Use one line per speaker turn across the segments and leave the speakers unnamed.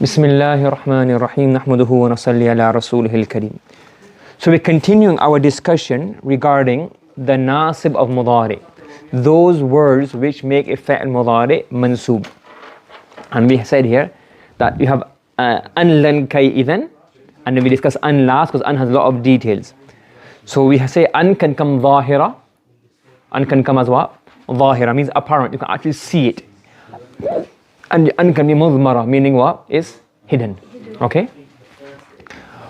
Bismillahirrahmanirrahim. Nahmaduhu wa nasalli ala rasulihil kareem. So we're continuing our discussion regarding the nasib of mudari, those words which make a fa'il mudari mansoob. And we said here that you have an lan kay idhan, and then we discuss an last because an has a lot of details. So we say an can come zahira, an can come as what? Zahira means apparent, you can actually see it. And an can be mudmara, meaning what? Is hidden. Okay?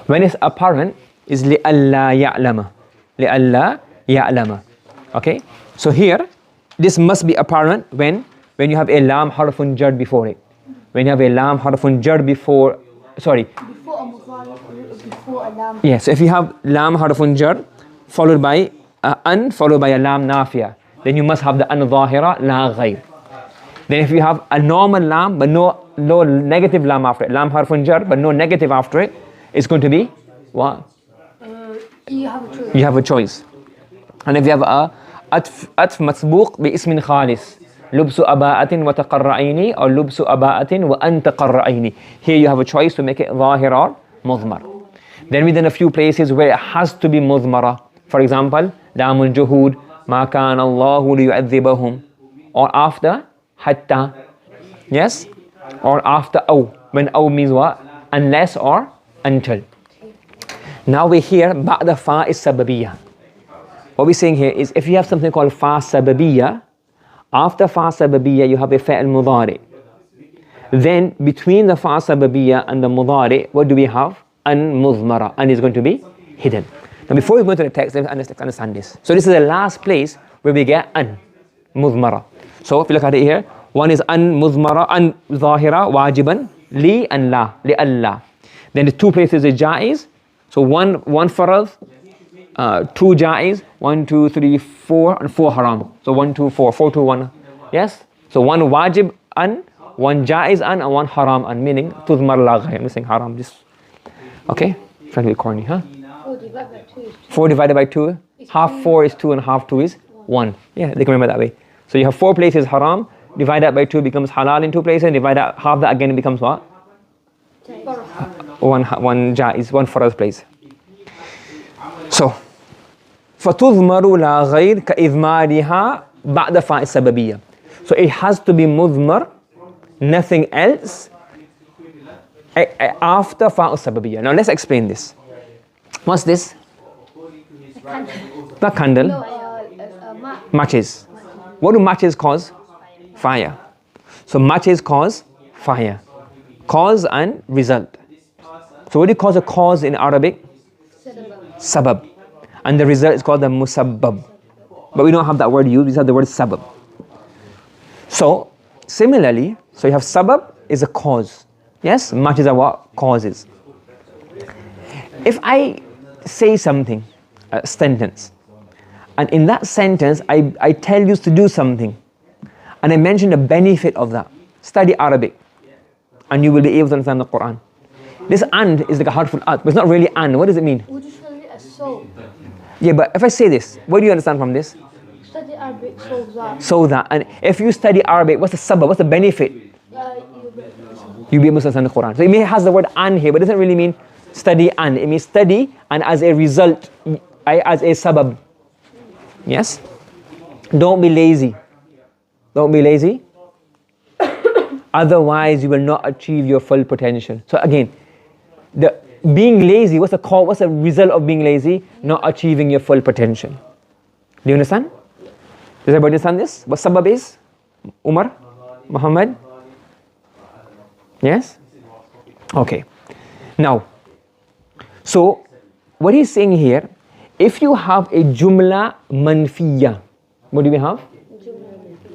When it's apparent, is li'alla ya'lama. Li'alla ya'lama. Okay? So here, this must be apparent when you have a lam harfun jar before it. When you have a lam harfun jar before, sorry.
Before a lam.
Yes, so if you have lam harfun jar followed by an followed by a lam nafiya, then you must have the an zahira la ghayr. Then if you have a normal lam but no negative lam after it, lam harfun jar but no negative after it, it's going to be what?
You have a choice.
You have a choice. And if you have a atf masbuq bi ismin khalis, lubsu aba'atin wa taqarra'ayni or lubsu aba'atin wa an taqarra'ayni, here you have a choice to make it zahir or mudmar. Then within a few places where it has to be mudmara, for example lamul juhud, ma kana Allahu liyu'adhibahum, or after hatta, yes, or after aw, when aw means what? Unless or until. Now we're here ba'da fa is sababiyya. What we're saying here is if you have something called fa sababiyya, after fa sababiyya you have a fa'il mudari. Then between the fa sababiyya and the mudari, what do we have? An mudmara, and is going to be hidden. Now before we go into the text, let's understand this. So this is the last place where we get an mudmara. So if you look at it here, one is an mudmara, an zahira, wajiban, li and la, li Allah. Then the two places is jaiz. So one farad, two jaiz, 1, 2, 3, 4, and 4 haram. So 1, 2, 4, 4, 2, 1. Yes? So one wajib an, one jaiz an, and one haram an, meaning tudmar la ghayr. I'm missing haram. This. Okay? Trying to be corny, huh?
4 divided by 2 is 2.
4 divided by 2. Half 4 is 2 and half 2 is 1. Yeah, they can remember that way. So you have 4 places haram, divide that by 2 becomes halal in 2 places, and divide that half that again, it becomes what? One jaiz, one farad place. So, فَتُضْمَرُ لَا غَيْرْ كَإِذْمَارِهَا بَعْدَ فَاءِ السَّبَبِيَّةِ. So it has to be mudmar, nothing else, after fa'u sababiyya. Now let's explain this. What's this? The candle. Matches. What do matches cause? Fire. So matches cause fire. Cause and result. So what do you call a cause in Arabic? Sabab. And the result is called the musabbab. But we don't have that word used, we have the word sabab. So similarly, so you have sabab is a cause. Yes, matches are what? Causes. If I say something, a sentence, and in that sentence I tell you to do something, and I mention the benefit of that, study Arabic, and you will be able to understand the Quran. This and is like a harful at, but it's not really and. What does it mean?
Would you study a so?
Yeah, but if I say this, what do you understand from this?
Study Arabic, so that.
So that, and if you study Arabic, what's the sabab, what's the benefit? You'll be able to understand the Quran. So it may has the word an here, but it doesn't really mean study and. It means study and as a result, as a sabab. Yes? Don't be lazy. Don't be lazy. Otherwise, you will not achieve your full potential. So again, the being lazy, what's the result of being lazy? Not achieving your full potential. Do you understand? Does everybody understand this? What sabab is? Umar? Muhammad? Yes? Okay. Now, so what he's saying here, if you have a jumla manfiya, what do we have?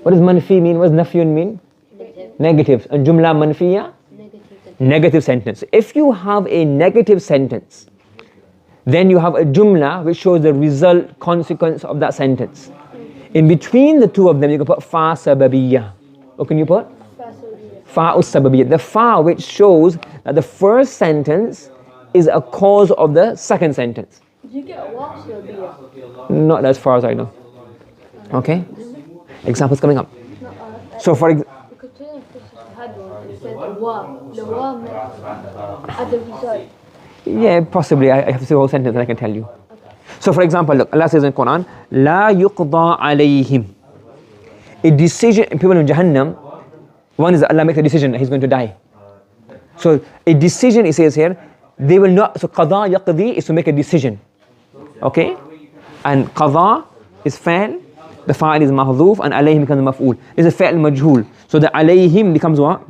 What does manfi mean? What does nafyun mean? Negative. And jumla manfiya? Negative sentence. If you have a negative sentence, then you have a jumla which shows the result, consequence of that sentence. In between the two of them, you can put fa sababiyya. What can you put? Fa sababiyya. The fa which shows that the first sentence is a cause of the second sentence.
Do you get a wa sababiyya?
Not as far as I know. Okay? Examples coming up. So for example,
Because today had one. said the waw at the result.
Yeah, possibly. I have to say the whole sentence and I can tell you. So for example, look, Allah says in the Quran, لا يقضى عليهم. A decision, people in Jahannam, one is that Allah makes a decision that he's going to die. So a decision, it says here, they will not, so qada yaqdi is to make a decision. Okay? And qada is fa'il, the fa'il is mahdhuf, and alayhim becomes maf'ul. It's a fa'il majhul. So the alayhim becomes what?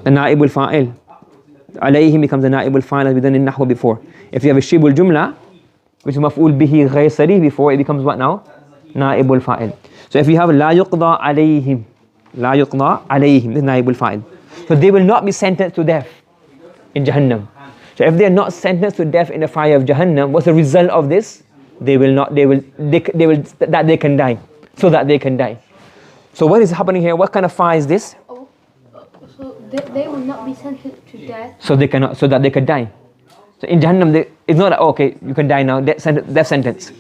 The na'ib al-fa'il. Alayhim becomes the na'ib al-fa'il as we done in nahwa before. If you have a shib al-jumla, which is maf'ul bihi ghayr sarih before, it becomes what now? Na'ib al-fa'il. So if you have la yuqda alayhim, la yuqda alayhim, this is na'ib al-fa'il. So they will not be sentenced to death in Jahannam. So if they are not sentenced to death in the fire of Jahannam, what's the result of this? They can die. So that they can die. So what is happening here? What kind of fire is this?
Oh, so they will not be sentenced to death.
So that they can die. So in Jahannam, it's not like, oh, okay, you can die now, death sentence.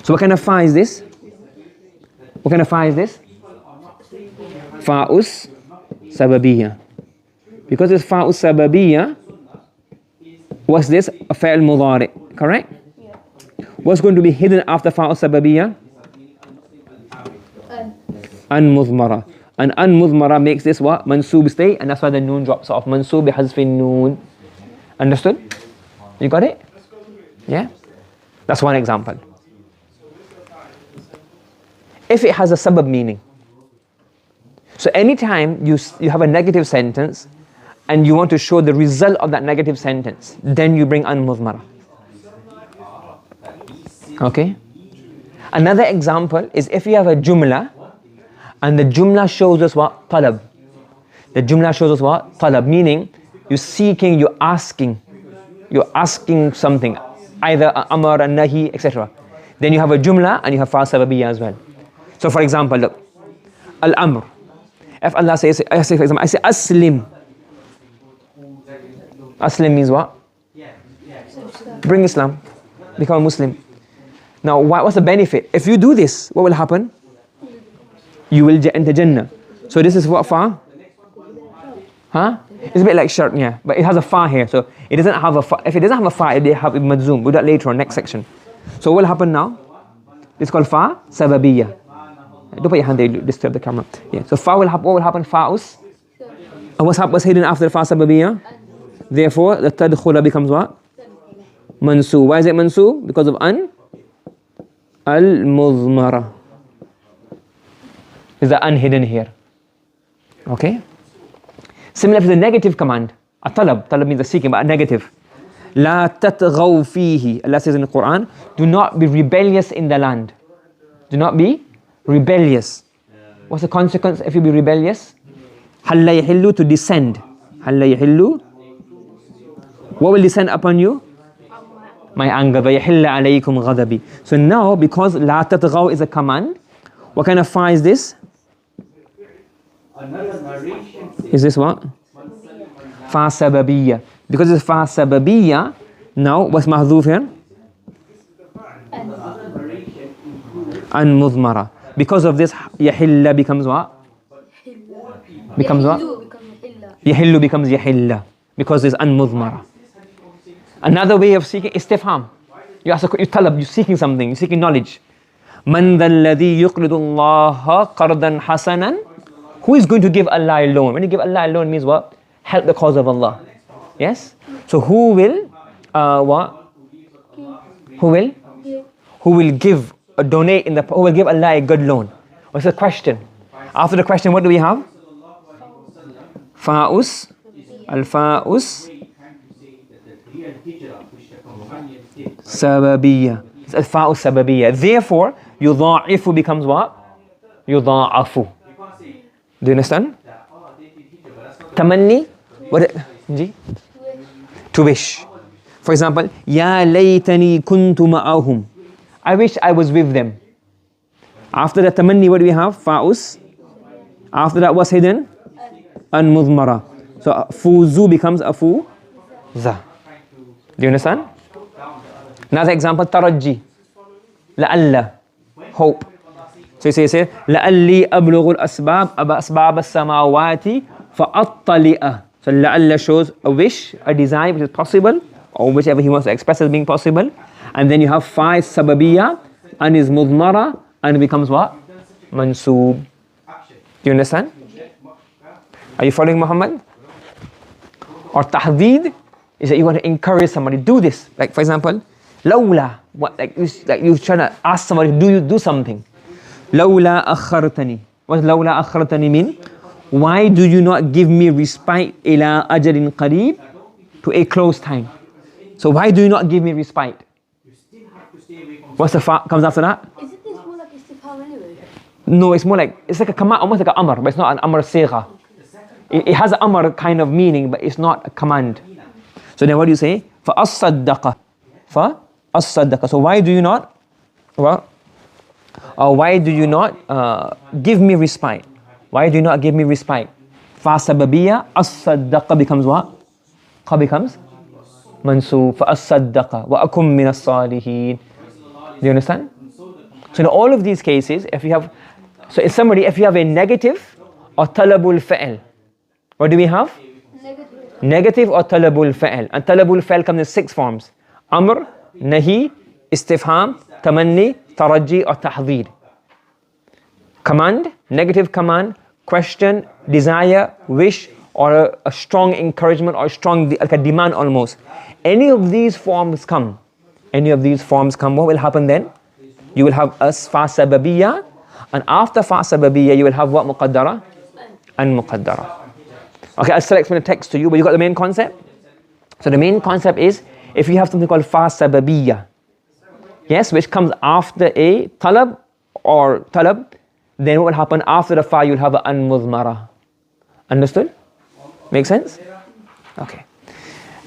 So what kind of fire is this? What kind of fire is this? Fa'us sababiyya. Because it's fa'us sababiyya, what's this? A fa'il mudari, correct?
Yeah.
What's going to be hidden after fa'us sababiyya? An mudmara. And an mudmara makes this what? Mansoob stay, and that's why the noon drops off. Mansoob bi hazfin noon. Understood? You got it? Yeah? That's one example. If it has a sabab meaning. So anytime you have a negative sentence and you want to show the result of that negative sentence, then you bring an mudmara. Okay? Another example is if you have a jumla and the jumla shows us what? Talab. The jumla shows us what? Talab, meaning you're seeking, you're asking something, either amar, nahi, etc. Then you have a jumla and you have fa sababiyya as well. So for example, look, al-amr. If Allah says, I say for example, I say aslim. Aslim means what? Bring Islam, become a Muslim. Now, what's the benefit? If you do this, what will happen? You will enter Jannah. So this is what fa? Huh? It's a bit like shart, yeah, but it has a fa here. So it doesn't have a fa. If it doesn't have a fa, it have ibn madzum. We'll do that later on, next section. So what will happen now? It's called fa sababiyya. Don't put your hand there, you disturb the camera. Yeah. So fa will happen. What will happen? Fa'us. And what's hidden after the fa sababiyya? Therefore, the tadkhula becomes what? Mansoob. Why is it mansoob? Because of an al-mudmara. Is the an hidden here? Okay. Similar to the negative command, a talab. Talab means the seeking, but a negative. La tatghaw fihi. Allah says in the Quran, do not be rebellious in the land. Do not be rebellious. What's the consequence if you be rebellious? Halla yahillu, to descend. Halla yahillu. What will descend upon you? My anger. Yahilla alaykum ghadabi. So now, because la tatghaw is a command, what kind of fa is this? Is this what? Fa sababiyya. Because it's fa sababiyya, now what's mahdhuf here? An mudmara. Because of this, yahilla becomes what? Becomes what? Yahillu becomes yahilla. Because it's an mudmara. Another way of seeking istifham. You ask you talab, you're seeking something, you're seeking knowledge. Man dhal ladhi yuqridu Allah qardan hasanan. Who is going to give Allah a loan? When you give Allah a loan, means what? Help the cause of Allah. Yes? So who will what? Who will? Who will give or donate who will give Allah a good loan? What's the question? After the question, what do we have? Fa'us. Al-fa'us sababiyya. It's al-fa'us sababiyya. Therefore, yudha'ifu becomes what? Yudha'afu. Do you understand? Tamanni, what? To wish. For example, Ya laytani kuntu ma'ahum. I wish I was with them. After that tamanni, what do we have? Fa'us. After that, what's hidden? An mudmara. So fuzu becomes afu za. Do you understand? Another example, taraji. La'alla. Hope. So you say, لَأَلِّي أَبْلُغُ الْأَسْبَابَ أَسْبَابَ السَّمَاوَاتِ فَأَطَّلِئَ. So لَعَلَّ shows a wish, a desire which is possible, or whichever he wants to express as being possible. And then you have fa is sababiyya, and is mudmara, and it becomes what? Mansoob. Do you understand? Are you following Muhammad? Or tahdid is that you want to encourage somebody, do this. Like for example, lawla, like you're trying to ask somebody, do something. Lawla akhartani. What does lawla akhartani mean? Why do you not give me respite ila ajalin qareeb, to a close time? So why do you not give me respite? What's the fa comes after that?
Isn't this more like istifham anyway?
No, it's more like, it's like a command, almost like an amr, but it's not an amr sigha. It has an amr kind of meaning, but it's not a command. So then what do you say? فَأَصَّدَّقَ. فَأَصَّدَّقَ. So why do you not, why do you not give me respite? Why do you not give me respite? فَسَبَبِيَّ أَصَّدَّقَ becomes what? Qa becomes mansoob. فَأَصَّدَّقَ وَأَكُمْ مِنَ الصَّالِحِينَ. Do you understand? So in all of these cases, if you have, so in summary, if you have a negative or talabul fa'il, what do we have? Negative or talabul fa'il. And talabul fa'il comes in 6 forms: amr, nahi, istifham, tamanni, taraji, or tahdhid. Command, negative command, question, desire, wish, or a strong encouragement, or strong, like a demand almost. Any of these forms come, what will happen then? You will have as fa sababiyya, and after fa sababiyya you will have what? Muqaddara and muqaddara. Okay, I'll still explain the text to you, but you got the main concept? So the main concept is, if you have something called fa sababiyya, yes, which comes after a talab or talab, then what will happen after the fa? You'll have an mudmara. Understood? Make sense? Okay.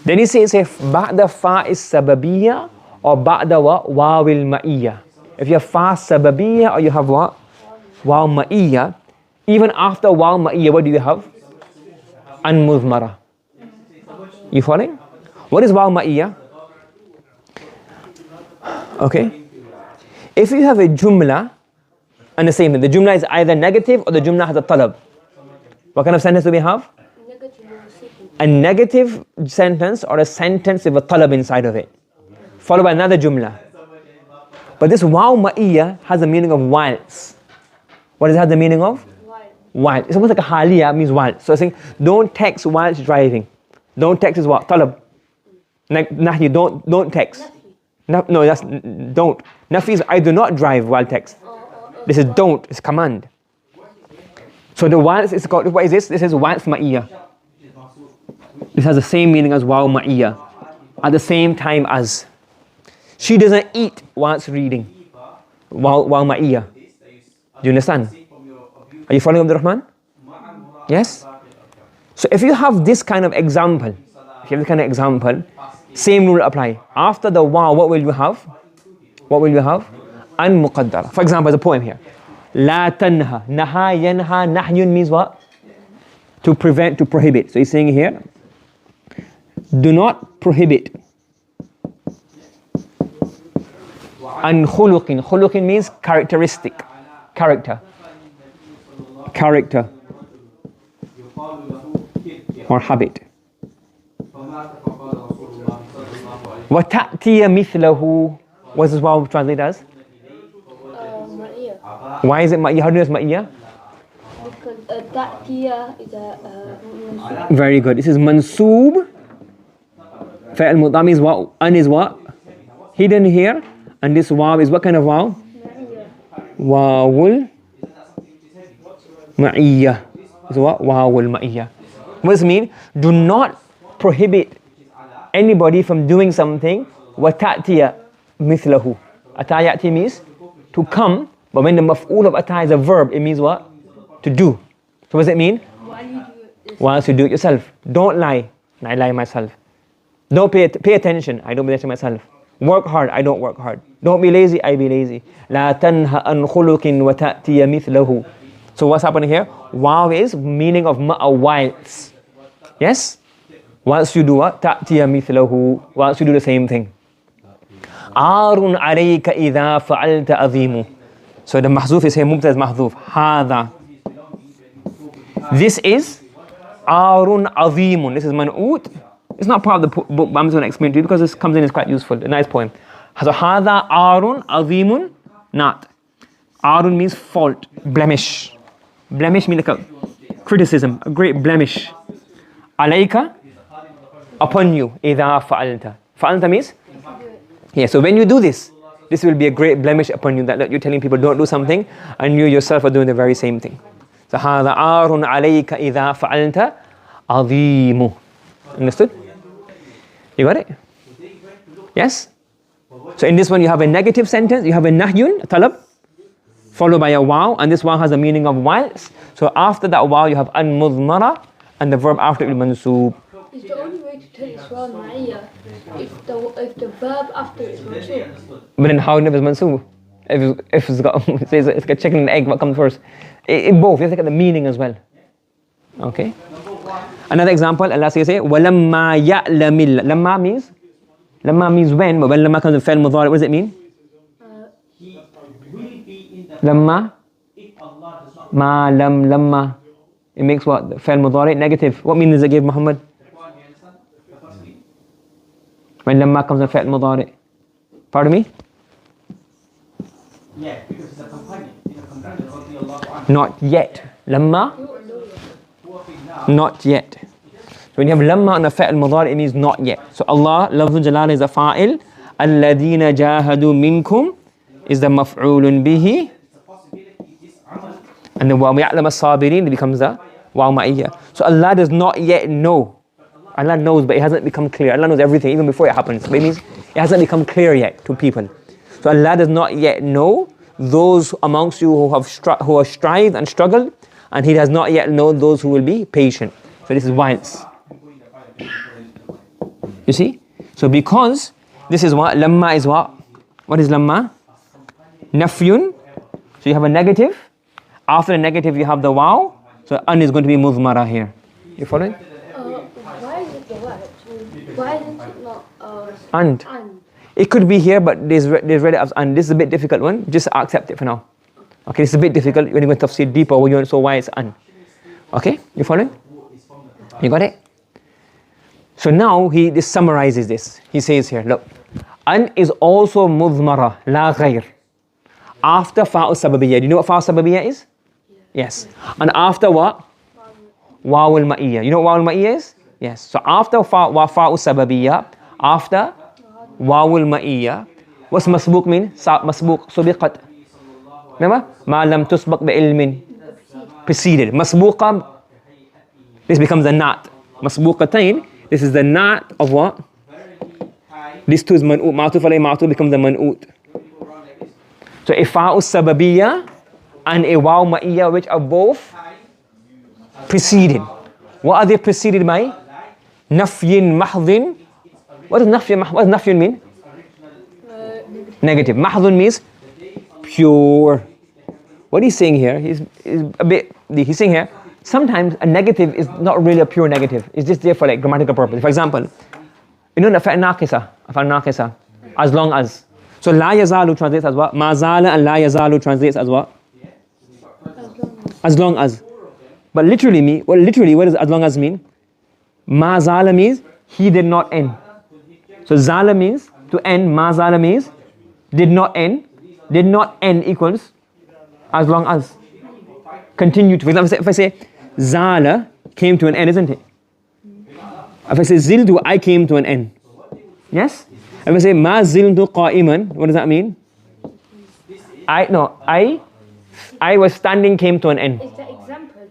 Then he says, if ba'da fa is sababiyya or ba'da wa wawil ma'iyya. If you have fa sababiyya or you have what? Waw ma'iyya. Even after waw ma'iyya, what do you have? An mudmara. You following? What is waw ma'iyya? Okay. If you have a jumla, and the same thing, the jumla is either negative or the jumla has a talab. What kind of sentence do we have? A negative sentence or a sentence with a talab inside of it, followed by another jumla. But this waw ma'iyya has the meaning of whilst. What does it have the meaning of? While. It's almost like a haliya, means while. So I saying, don't text whilst driving. Don't text is what? Talab. Nahi, don't text. No, that's don't. Nafi is I do not drive while text. This is don't, it's command. So the whilst is called, what is this? This is whilst ma'iyya. This has the same meaning as waw ma'iyya. At the same time as. She doesn't eat whilst reading. Waw ma'iyya. Do you understand? Are you following Abdul Rahman? Yes? So if you have this kind of example, same rule apply. After the waw, what will you have? What will you have? An muqaddara. For example, there's a poem here. La tanha. Naha yanha. Nahyun means what? To prevent, to prohibit. So he's saying here, do not prohibit. An khuluqin. Khuluqin means characteristic. Character. Or habit. وَتَأْتِيَ مِثْلَهُ. What does waw translate as?
Ma'iyya.
Why is it ma'iyya? How do you know it's ma'iyya?
Because ta'tiya is a
Very good. This is mansoob. Fa'al mudam is what? An is what? Hidden here. And this waw is what kind of waw? Wawul ma'iyya. Is what? Wawul ma'iyya. What does it mean? Do not prohibit anybody from doing something. وَتَأْتِيَ مِثْلَهُ. Atayati means to come, but when the maf'ul of ata is a verb, it means what? To do. So what does it mean? Whilst you do it yourself. Don't lie. I lie myself. Don't pay attention. I don't pay attention myself. Work hard. I don't work hard. Don't be lazy. I be lazy. لا تنهى عن خلق وتأتي مثله. So what's happening here? Waw is meaning of whilst. Yes? Whilst you do what? تأتي مثله. Whilst you do the same thing. عار عليك إذا فعلت أظيم. So the mahzuf is here. Mubtada is mahzuf. هذا. This is Arun azimun. This is man'ut. It's not part of the book, but I'm just going to explain to you because this comes in, it's quite useful. A nice poem. So hadha arun azimun not. Arun means fault, blemish. Blemish means like a criticism, a great blemish. Alayka, upon you. Idha fa'alta. Fa'alta means? Yeah, so when you do this, this will be a great blemish upon you, that you're telling people don't do something and you yourself are doing the very same thing. So هذا عار عليك إذا فعلت عظيم. Understood? You got it? Yes? So in this one you have a negative sentence, you have a nahyun, a talab, followed by a waw, and this waw has a meaning of whilst. So after that waw you have an-mudmara, and the verb after it will mansoob.
Is the only way to tell Isra al-Ma'iyya if the verb after is mansoob?
But then how it is mansoob? If it's got it's like a chicken and egg, what comes first? Both, you have to look at the meaning as well. Okay? Another example, Allah says, وَلَمَّا يَعْلَمِ Lamma means when, but when lamma comes in fi'l mudhari, what does it mean? Lamma? Ma lam lamma. It makes what? Fi'l mudhari negative. What meaning does it give, Muhammad? When lamma comes in fi'l mudhari. Pardon me?
Yeah, because it's a companion.
Not yet. Lamma? Not yet. So when you have lamma on a fi'l mudhari, it means not yet. So Allah, lafzul jalal is a fa'il. Alladhina jahadu minkum is the maf'ulun bihi. And then wa ya'lam as-sabirin becomes the wa ma'iyya. So Allah does not yet know. Allah knows, but it hasn't become clear. Allah knows everything even before it happens. But it means it hasn't become clear yet to people. So Allah does not yet know those amongst you who have strived and struggled, and He does not yet know those who will be patient. So this is whilst. You see? So because this is what? Lamma is what? What is lamma? Nafyun. So you have a negative. After the negative you have the waw. So an is going to be mudmara here. You following?
Why is it the word? Why isn't it not
And.
an?
It could be here, but there's read it as and. This is a bit difficult one. Just accept it for now. Okay, it's a bit difficult when you go to tafsir deeper. When you so why it's an. Okay, you following? You got it? So now he summarizes this. He says here, look, an is also mudmara, la ghayr. After fa'u sababiyya. Do you know what fa'u sababiyya is? Yes. And after what? Waw al-ma'iyya. You know what waw al-ma'iyya is? Yes. So after fa'u sababiyya, after waw al-ma'iyya, what's masbuq mean? Masbuq, subiqat. Remember? Ma lam tusbaq bi ilmin. Preceded. Masbuqa, this becomes a na'at. Masbuqatain, this is the na'at of what? This two is man'ut. Ma'tuf alayhi ma'tuf becomes the man'ut. So a fa'u sababiyya and a waw ma'iyya, which are both preceded. What are they preceded by? Nafyin mahdhin. What does nafyin mean? Negative. Mahdhun means pure. What he's saying here, he's saying here, sometimes a negative is not really a pure negative. It's just there for like grammatical purpose. For example, you know the fa' naqisa, as long as. So la yazalu translates as what? Ma zala and la yazalu translates as what? As long as. But literally, what does as long as mean? Ma zala means he did not end. So zala means to end, ma zala means did not end. Did not end equals as long as. Continue to. For example, if I say zala came to an end, isn't it? If I say zildu, I came to an end. Yes? If I say ma zildu qa'iman, what does that mean? I was standing came to an end.
Is that example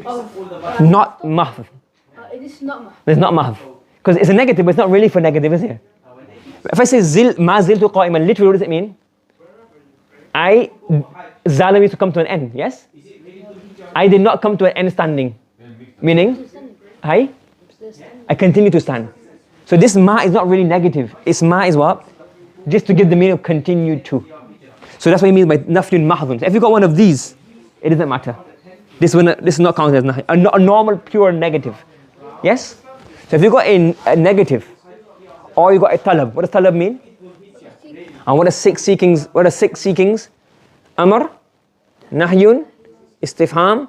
of
Not mahv.
it is not mahv.
It's not mahv. Because it's a negative, but it's not really for negative, is it? If I say ma ziltu qa'iman, literally what does it mean? Zala means to come to an end, yes? I did not come to an end standing. Meaning, I continue to stand. So this ma is not really negative. It's ma is what? Just to give the meaning of continue to. So that's what he means by nafyun mahdhun. So if you got one of these, it doesn't matter. This is not counted as nahy. A normal pure negative. Yes? So if you got a negative, or you got a talab, what does talab mean? And what are six seekings? Amr, nahyun, istifham,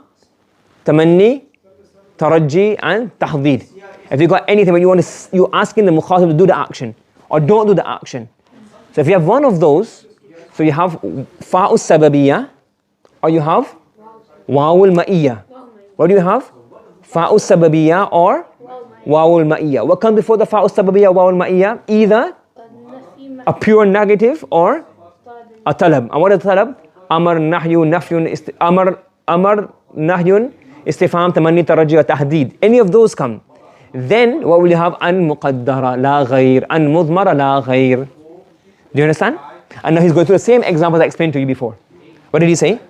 tamanni, taraji and tahdid. If you got anything where you're asking the mukhatab to do the action or don't do the action. So if you have one of those, so you have fa'u sababiyya or you have wawul ma'iyya. What do you have? Fa'u sababiyya or wawul ma'iyya. What comes before the fa'u sababiyya wawul ma'iyya? Either a pure negative or a talab. And what is talab? Amar, nahyu, nafyun, amar, nahyun, istifham, tamanni, taraji, wa tahdid. Any of those come. Then what will you have? An muqaddara, la ghayr. An mudmara, la ghayr. Do you understand? And now he's going through the same examples I explained to you before. What did he say?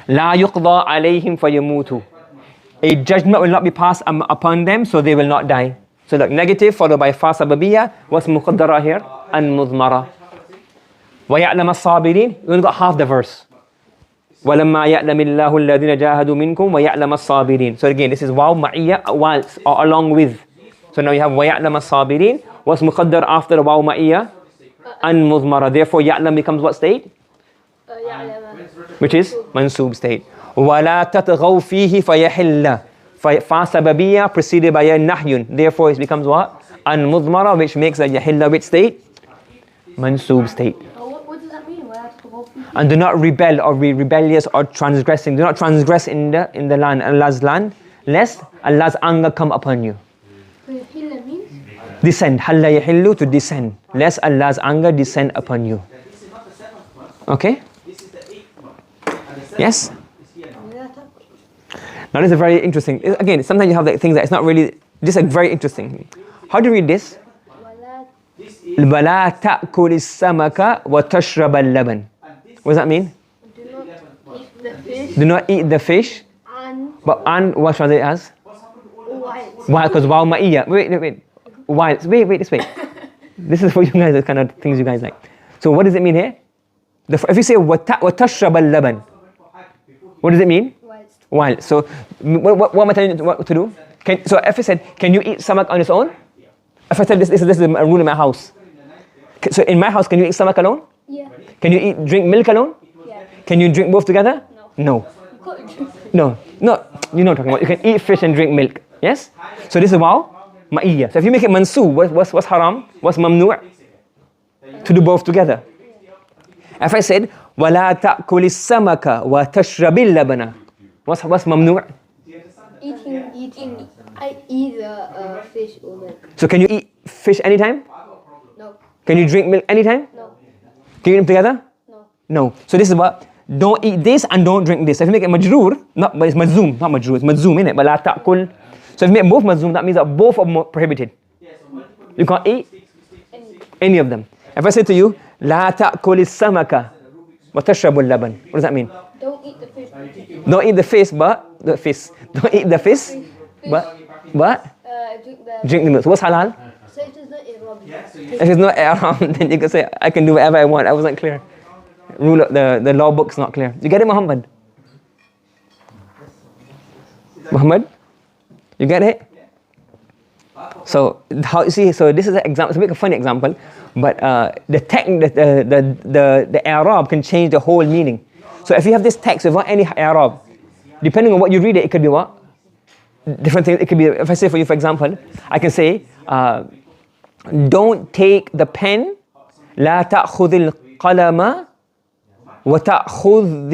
La yuqda alayhim fayamutu. A judgment will not be passed upon them, so they will not die. So look, negative followed by fa sababiyya. What's muqaddara here? An mudmara. وَيَعْلَمَ الصَّابِرِينَ. You only got half the verse. وَلَمَّا يَعْلَمِ اللَّهُ الَّذِينَ جَاهَدُوا مِنْكُمْ وَيَعْلَمَ الصَّابِرِينَ. So again, this is waw ma'iyya, whilst or along with. So now you have وَيَعْلَمَ الصَّابِرِينَ. What's muqaddar after the waw ma'iyya? An mudmara. Therefore ya'lam becomes what state? Which is mansoob state. وَلَا تَتْغَوْ فِيهِ فَيَحِلَّ. Fa sababiyya preceded by a nahyun. Therefore it becomes what? An mudmara, which makes a yahilla which state? Mansoob state.
What does that mean?
And do not rebel or be rebellious or transgressing. Do not transgress in the land, Allah's land, lest Allah's anger come upon you.
Hilla means?
Descend. Halla yahillu, to descend. Lest Allah's anger descend upon you. Okay? Yes? Now this is very interesting. Again, sometimes you have like things that it's not really, just like very interesting. How do you read this? وَلَا تَأْكُلِ السَّمَكَ وَتَشْرَبَ اللَّبَنَ. What does that mean? Do not eat the fish. But an, what shall they as? Why? Because waw ma'iyya. Wait. Why? Wait, this way. This is for you guys, the kind of things you guys like. So what does it mean here? If you say وَتَشْرَبَ اللَّبَنَ, what does it mean? Wild. So what am I telling you what to do? So if I said, can you eat samak on its own? If I said this is a rule in my house. So in my house, can you eat samak alone?
Yeah.
Can you drink milk alone?
Yeah.
Can you drink both together? No. No. You know what I'm talking about. You can eat fish and drink milk. Yes? So this is waw ma'iyya. So if you make it mansoob, what's haram? What's mamnu'? To do both together. If I said, وَلَا تَأْكُلِ السَّمَكَ وَتَشْرَبِ اللَّبَنَ, what's mamnu'?
Eating either fish or milk.
So can you eat fish anytime?
No.
Can you drink milk anytime?
No.
Can you eat them together?
No.
So this is what, don't eat this and don't drink this. So if you make it majroor, but it's majzoom, not majroor, it's majzoom, innit? But la ta'kul. So if you make both majzoom, that means that both are prohibited. You can't eat any of them. If I say to you, la ta'kul is-samaka wa tashrabu al-laban, what does that mean?
Don't eat the fish.
Don't eat the fish, but the fish. Don't eat the fish, but drink the milk. So what's halal?
So it is not Arab.
If it's not Arab, then you can say I can do whatever I want. I wasn't clear. Rule of the law book's not clear. You get it, Muhammad? Muhammad? You get it? So how you see? So this is an example. To make a funny example, but the Arab can change the whole meaning. So if you have this text without any Arab, depending on what you read it could be what? Different things. It could be, if I say for you, for example, I can say, don't take the pen, لا تأخذ القلم وتأخذ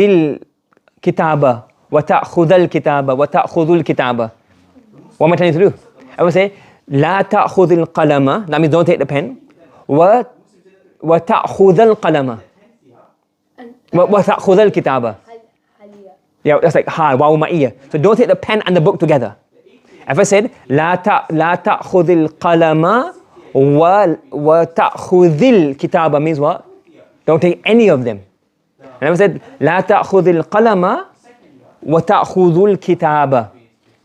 الكتابة وتأخذ الكتابة وتأخذ الكتابة. What am I telling you to do? I would say, لا تأخذ القلم, that means don't take the pen, وتأخذ القلم وتأخذ الكتابة. Yeah, that's like waw ma'iyya. So don't take the pen and the book together. If I said لا تأخذ القلم وتأخذ الكتابة means what? Don't take any of them. And if I said لا تأخذ القلم وتأخذ الكتابة,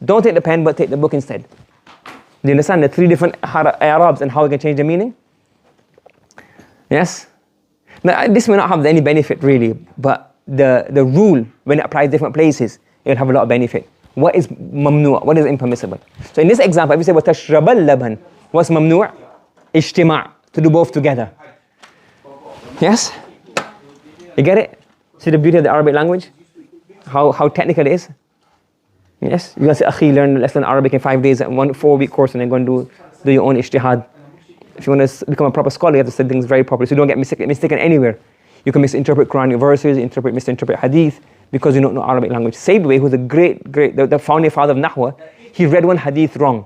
don't take the pen but take the book instead. Do you understand the three different Arabs and how we can change the meaning? Yes? Now this may not have any benefit really, but the rule, when it applies different places, it will have a lot of benefit. What is mamnu'? What is impermissible? So in this example, if you say وَتَشْرَبَ اللَّبَنَ, what's mamnu'? Ijtima', to do both together. Yes? You get it? See the beauty of the Arabic language? How technical it is? Yes, you're going to say, Akhi, let's learn Arabic in 5 days, 4-week course, and then go and do your own ijtihad. If you want to become a proper scholar, you have to study things very properly, so you don't get mistaken anywhere. You can misinterpret Quranic verses, misinterpret hadith, because you don't know Arabic language. Sayyid, who was the founding father of Nahwa, he read one hadith wrong.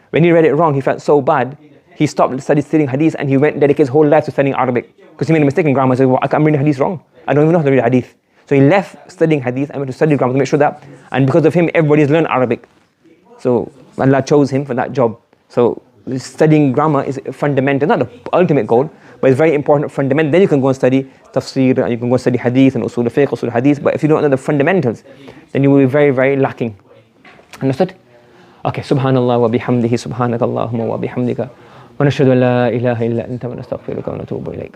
When he read it wrong, he felt so bad, he stopped studying hadith, and he went and dedicated his whole life to studying Arabic. Because he made a mistake in grammar. He said, well, I'm reading hadith wrong. I don't even know how to read hadith. So he left studying hadith and went to study grammar to make sure that, and because of him, everybody's learned Arabic. So Allah chose him for that job. So studying grammar is fundamental, not the ultimate goal, but it's very important fundamental. Then you can go and study tafsir, and you can go and study hadith and usul fiqh, usul hadith. But if you don't know the fundamentals, then you will be very, very lacking. Understood? Okay, subhanallah wa bihamdihi, subhanakallahumma wa bihamdika, wa nashhadu an la ilaha illa anta wa nastaghfiruka wa natubu ilayk.